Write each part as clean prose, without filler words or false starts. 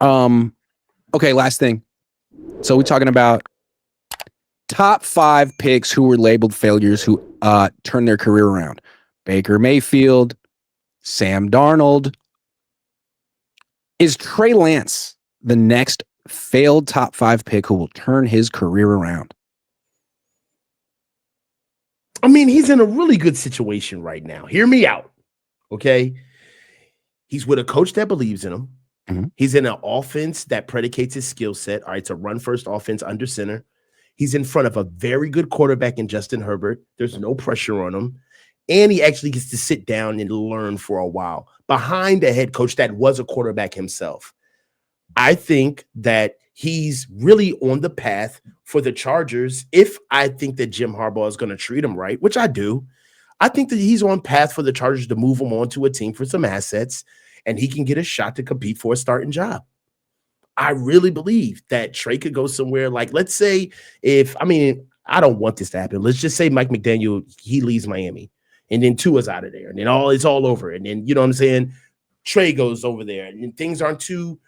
Okay, last thing. So we're talking about top 5 picks who were labeled failures who turned their career around. Baker Mayfield, Sam Darnold. Is Trey Lance the next failed top 5 pick who will turn his career around? I mean, he's in a really good situation right now. Hear me out, okay? He's with a coach that believes in him. Mm-hmm. He's in an offense that predicates his skill set. All right, it's a run-first offense under center. He's in front of a very good quarterback in Justin Herbert. There's no pressure on him. And he actually gets to sit down and learn for a while behind a head coach that was a quarterback himself. I think that he's really on the path for the Chargers. If I think that Jim Harbaugh is going to treat him right, which I do, I think that he's on path for the Chargers to move him on to a team for some assets, and he can get a shot to compete for a starting job. I really believe that Trey could go somewhere like, let's say I don't want this to happen. Let's just say Mike McDaniel, he leaves Miami, and then Tua's out of there, and then it's all over. And then, you know what I'm saying? Trey goes over there, and things aren't too,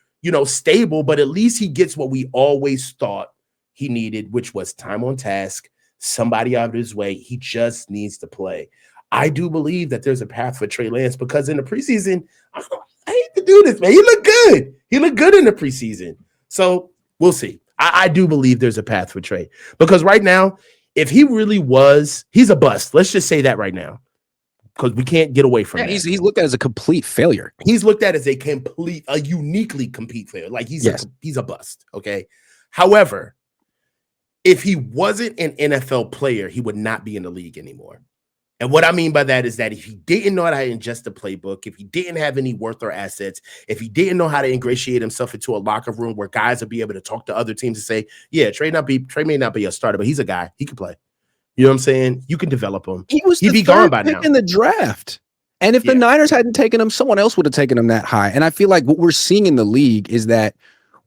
stable, but at least he gets what we always thought he needed, which was time on task, somebody out of his way. He just needs to play. I do believe that there's a path for Trey Lance because in the preseason, I hate to do this, man. He looked good. He looked good in the preseason. So we'll see. I do believe there's a path for Trey because right now, if he really was, he's a bust. Let's just say that right now because we can't get away from that. He's looked at as a complete failure. He's looked at as a uniquely complete failure. Like he's a bust. Okay. However, if he wasn't an NFL player, he would not be in the league anymore. And what I mean by that is that if he didn't know how to ingest the playbook, if he didn't have any worth or assets, if he didn't know how to ingratiate himself into a locker room where guys would be able to talk to other teams and say, yeah, Trey may not be a starter, but he's a guy. He can play. You know what I'm saying? You can develop him. He'd be gone by now. In the draft. And if the Niners hadn't taken him, someone else would have taken him that high. And I feel like what we're seeing in the league is that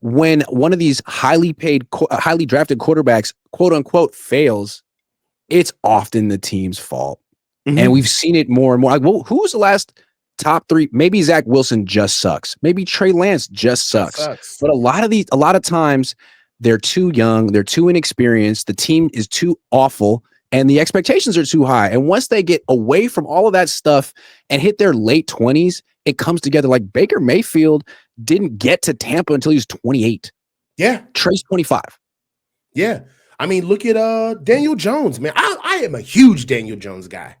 when one of these highly paid, highly drafted quarterbacks, quote unquote, fails, it's often the team's fault. Mm-hmm. And we've seen it more and more. Like, well, who was the last top 3? Maybe Zach Wilson just sucks. Maybe Trey Lance just sucks. But a lot of times they're too young, they're too inexperienced, the team is too awful, and the expectations are too high. And once they get away from all of that stuff and hit their late 20s, it comes together. Like Baker Mayfield didn't get to Tampa until he was 28. Yeah. Trey's 25. Yeah. I mean, look at Daniel Jones, man. I am a huge Daniel Jones guy.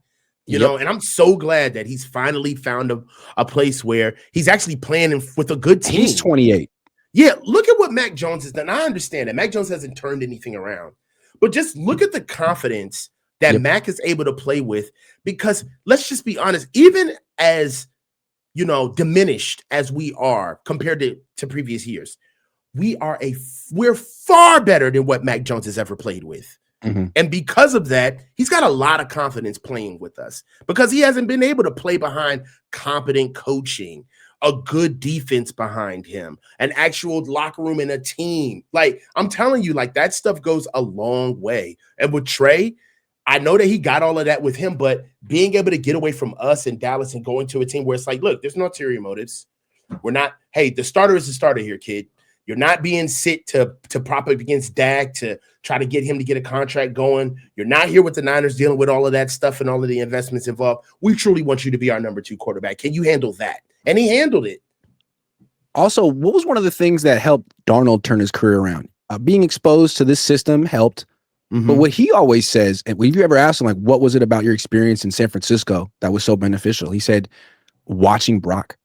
You know, and I'm so glad that he's finally found a place where he's actually playing with a good team. He's 28. Yeah, look at what Mac Jones has done. I understand that Mac Jones hasn't turned anything around, but just look at the confidence that Mac is able to play with, because let's just be honest, even as, diminished as we are compared to previous years, we're far better than what Mac Jones has ever played with. Mm-hmm. And because of that, he's got a lot of confidence playing with us because he hasn't been able to play behind competent coaching, a good defense behind him, an actual locker room and a team. Like, I'm telling you, like, that stuff goes a long way. And with Trey, I know that he got all of that with him, but being able to get away from us in Dallas and going to a team where it's like, look, there's no ulterior motives. We're not, hey, the starter is the starter here, kid. You're not being sit to prop up against Dak to try to get him to get a contract going. You're not here with the Niners dealing with all of that stuff and all of the investments involved. We truly want you to be our number 2 quarterback. Can you handle that? And he handled it. Also, what was one of the things that helped Darnold turn his career around? Being exposed to this system helped. Mm-hmm. But what he always says, and if you ever asked him, like, what was it about your experience in San Francisco that was so beneficial? He said, watching Brock.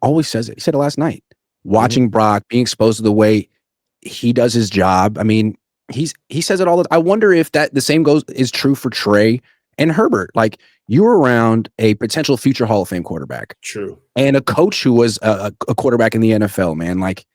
Always says it. He said it last night. Watching Brock, being exposed to the way he does his job. I mean, he says it all. I wonder if the same is true for Trey and Herbert. Like, you were around a potential future Hall of Fame quarterback. True. And a coach who was a quarterback in the NFL, man. Like,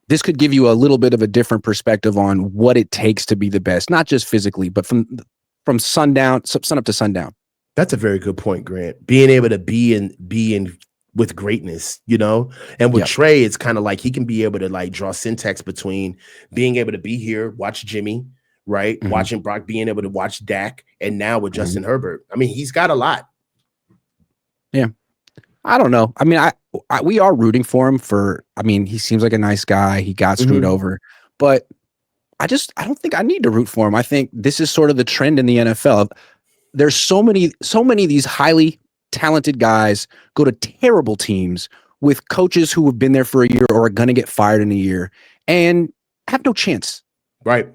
this could give you a little bit of a different perspective on what it takes to be the best, not just physically, but from sun up to sundown. That's a very good point, Grant. Being able to be in with greatness, and with Trey, it's kind of like he can be able to like draw syntax between being able to be here, watch Jimmy, right? Mm-hmm. Watching Brock, being able to watch Dak, and now with Justin Herbert. I mean, he's got a lot. Yeah. I don't know. I mean, we are rooting for him he seems like a nice guy. He got screwed over, but I don't think I need to root for him. I think this is sort of the trend in the NFL. There's so many of these highly talented guys go to terrible teams with coaches who have been there for a year or are going to get fired in a year and have no chance. Right.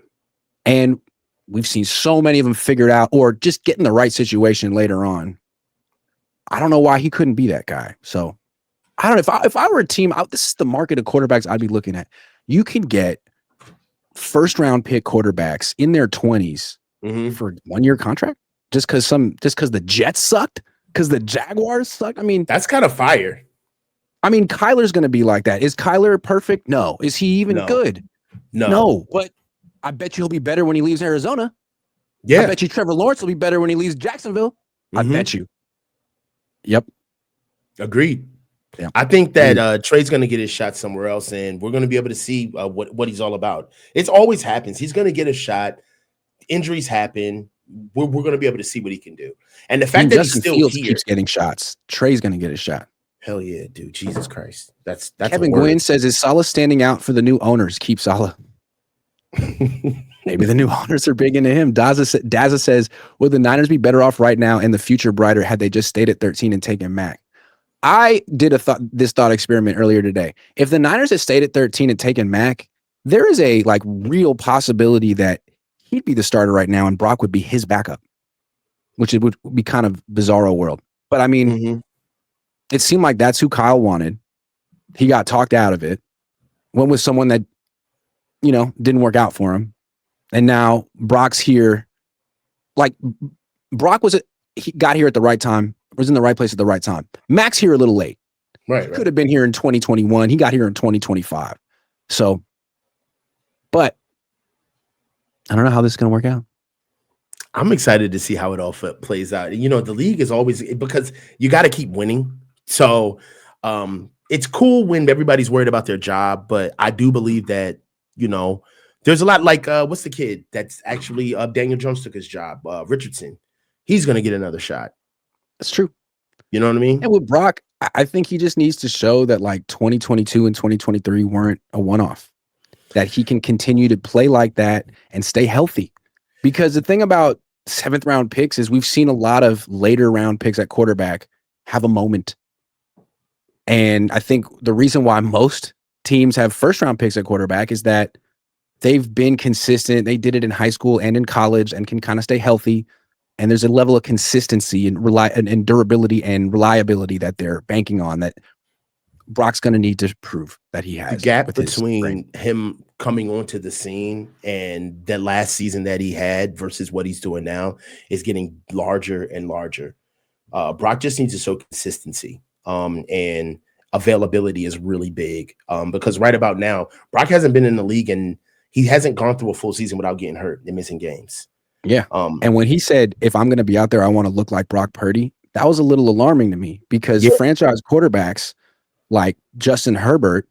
And we've seen so many of them figured out or just get in the right situation later on. I don't know why he couldn't be that guy. So I don't know if I were a team out, this is the market of quarterbacks I'd be looking at. You can get first round pick quarterbacks in their 20s for 1 year contract just because the Jets sucked, because the Jaguars sucked. I mean, that's kind of fire. I mean, Kyler's going to be like that. Is Kyler perfect? No. Is he even good? No. But I bet you he'll be better when he leaves Arizona. Yeah. I bet you Trevor Lawrence will be better when he leaves Jacksonville. I bet you. Yep. Agreed. Yeah. I think that Trey's going to get his shot somewhere else, and we're going to be able to see what he's all about. It always happens. He's going to get a shot. Injuries happen. We're going to be able to see what he can do. And the fact that Justin he's still Fields here, keeps getting shots. Trey's going to get a shot. Hell yeah, dude. Jesus Christ. That's Kevin Gwynn says, is Saleh standing out for the new owners? Keep Saleh. Maybe the new owners are big into him. Daza says, would the Niners be better off right now and the future brighter had they just stayed at 13 and taken Mac? I did this thought experiment earlier today. If the Niners had stayed at 13 and taken Mac, there is a real possibility that he'd be the starter right now and Brock would be his backup, which it would be kind of bizarro world. But I mean, it seemed like that's who Kyle wanted. He got talked out of it. Went with someone that, didn't work out for him. And now Brock's here. Brock he got here at the right time, was in the right place at the right time. Mac's here a little late. Right. He could have been here in 2021. He got here in 2025. So, but I don't know how this is going to work out. I'm excited to see how it all plays out. The league is always, because you got to keep winning. So it's cool when everybody's worried about their job, but I do believe that, there's a lot what's the kid that's actually Daniel Jones took his job, Richardson. He's going to get another shot. That's true. You know what I mean? And with Brock, I think he just needs to show that 2022 and 2023 weren't a one-off, that he can continue to play like that and stay healthy. Because the thing about 7th round picks is we've seen a lot of later round picks at quarterback have a moment. And I think the reason why most teams have 1st round picks at quarterback is that they've been consistent. They did it in high school and in college and can kind of stay healthy. And there's a level of consistency and durability and reliability that they're banking on that Brock's going to need to prove that he has. The gap between him coming onto the scene and that last season that he had versus what he's doing now is getting larger and larger. Brock just needs to show consistency. And availability is really big because right about now, Brock hasn't been in the league and he hasn't gone through a full season without getting hurt and missing games. Yeah. And when he said, if I'm going to be out there, I want to look like Brock Purdy, that was a little alarming to me because franchise quarterbacks like Justin Herbert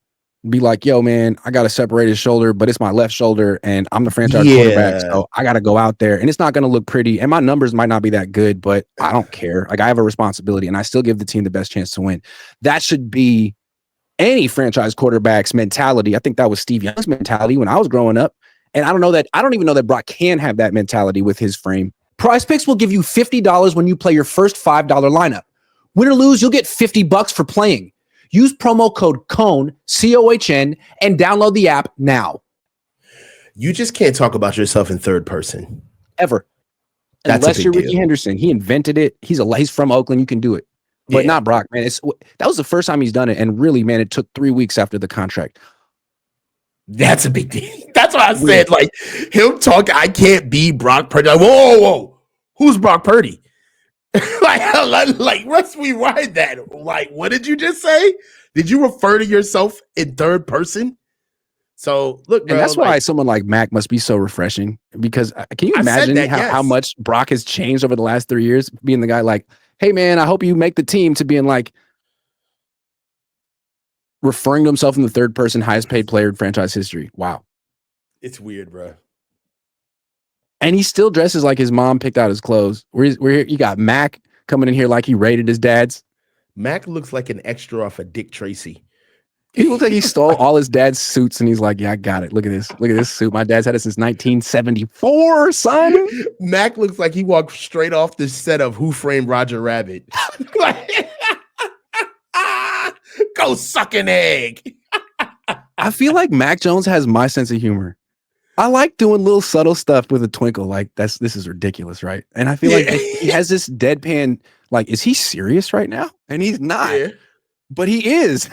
be like, yo, man, I got to separate his shoulder, but it's my left shoulder and I'm the franchise quarterback. So I got to go out there and it's not going to look pretty. And my numbers might not be that good, but I don't care. I have a responsibility and I still give the team the best chance to win. That should be any franchise quarterback's mentality. I think that was Steve Young's mentality when I was growing up. And I don't even know that Brock can have that mentality with his frame. Prize Picks will give you $50 when you play your first $5 lineup. Win or lose, you'll get $50 for playing. Use promo code Cohn, COHN, and download the app now. You just can't talk about yourself in third person. Ever. Unless you're Ricky Henderson. He invented it. He's from Oakland. You can do it. But not Brock, man. That was the first time he's done it. And really, man, it took 3 weeks after the contract. That's a big deal. That's why I said, him talking, I can't be Brock Purdy. Whoa. Who's Brock Purdy? Let's rewind that. What did you just say? Did you refer to yourself in third person? So look, bro, and that's why someone like Mac must be so refreshing. Because can you imagine how much Brock has changed over the last 3 years? Being the guy like, hey man, I hope you make the team, to being like referring to himself in the third person, highest paid player in franchise history. Wow, it's weird, bro. And he still dresses like his mom picked out his clothes. We're here. You got Mac coming in here like he raided his dad's. Mac looks like an extra off of Dick Tracy. He looks like he stole all his dad's suits, and he's like, "Yeah, I got it. Look at this. Look at this suit. My dad's had it since 1974, son." Mac looks like he walked straight off the set of Who Framed Roger Rabbit. Go suck an egg. I feel like Mac Jones has my sense of humor. I like doing little subtle stuff with a twinkle. Like this is ridiculous, right? And I feel like he has this deadpan. Like, is he serious right now? And he's not, but he is.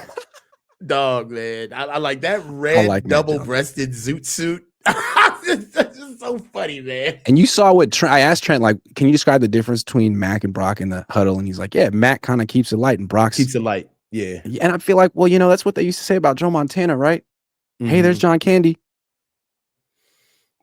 Dog, man. I like that red double-breasted zoot suit. That's just so funny, man. And you saw what I asked Trent, like, can you describe the difference between Mac and Brock in the huddle? And he's like, yeah, Mac kind of keeps it light and Brock keeps it light. Yeah. And I feel like, well, that's what they used to say about Joe Montana, right? Mm-hmm. Hey, there's John Candy.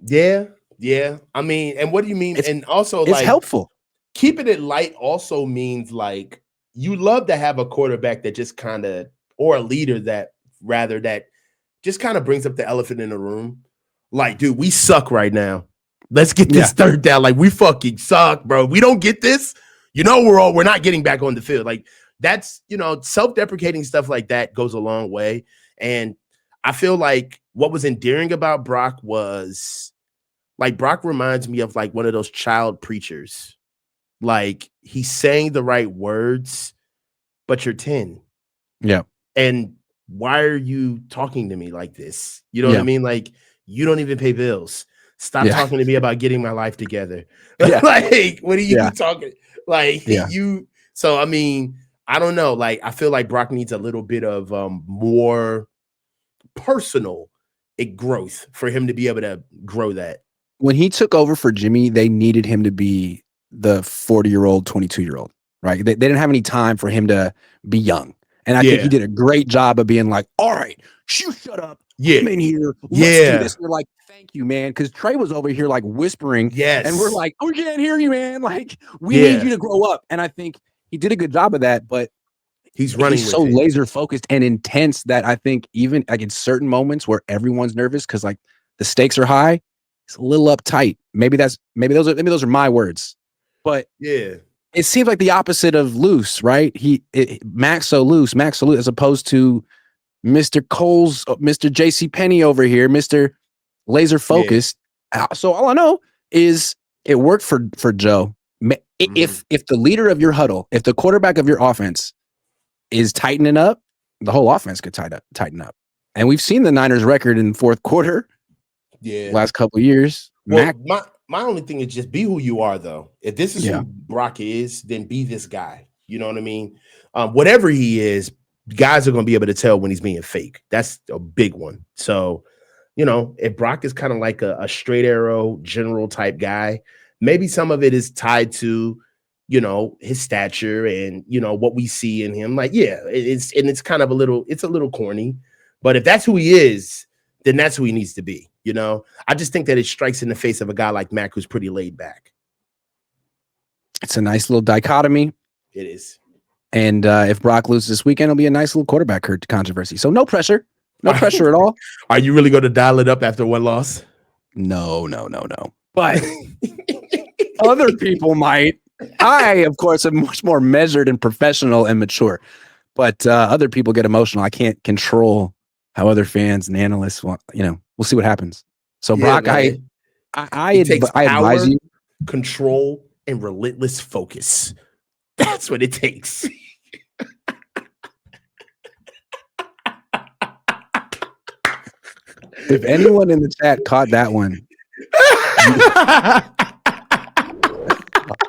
Yeah. Yeah. I mean, and what do you mean? And also, it's helpful. Keeping it light also means like you love to have a quarterback that just kind of, or a leader that just kind of brings up the elephant in the room. Like, dude, we suck right now. Let's get this third down. Like, we fucking suck, bro. We don't get this. We're not getting back on the field. Like, that's, self-deprecating stuff like that goes a long way. And I feel like what was endearing about Brock was, like, Brock reminds me of like one of those child preachers. Like, he's saying the right words, but you're 10. Yeah. And why are you talking to me like this? You know what I mean? Like, you don't even pay bills. Stop talking to me about getting my life together. Like, what are you talking? Like, you. So, I mean, I don't know. Like, I feel like Brock needs a little bit of more personal growth for him to be able to grow that. When he took over for Jimmy, they needed him to be the 40-year-old, 22-year-old, right? They didn't have any time for him to be young. And I think he did a great job of being like, all right, you shut up. I'm in here. Let's do this. We're like, thank you, man. Because Trey was over here like whispering. Yes. And we're like, oh, we can't hear you, man. Like, we need you to grow up. And I think he did a good job of that. But he's so laser focused and intense that I think even like in certain moments where everyone's nervous because like the stakes are high, it's a little uptight. Maybe those are my words. But it seems like the opposite of loose, right? Mac's so loose, as opposed to Mr. Cole's, Mr. JC Penney over here, Mr. Laser focused. So all I know is it worked for Joe. If the leader of your huddle, if the quarterback of your offense is tightening up, the whole offense could tighten up. And we've seen the Niners record in the fourth quarter. Last couple of years. Well, my only thing is just be who you are, though. If this is who Brock is, then be this guy. You know what I mean? Whatever he is, guys are going to be able to tell when he's being fake. That's a big one. So, if Brock is kind of like a straight arrow general type guy, maybe some of it is tied to, his stature and, what we see in him. Like, it's kind of a little corny. But if that's who he is, then that's who he needs to be. I just think that it strikes in the face of a guy like Mac who's pretty laid back. It's a nice little dichotomy. It is. And if Brock loses this weekend, it'll be a nice little quarterback controversy. So no pressure. No pressure at all. Are you really going to dial it up after one loss? No. But other people might. I, of course, am much more measured and professional and mature. But other people get emotional. I can't control how other fans and analysts want, we'll see what happens. So Brock, I advise you. Control and relentless focus. That's what it takes. If anyone in the chat caught that one.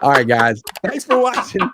All right, guys. Thanks for watching.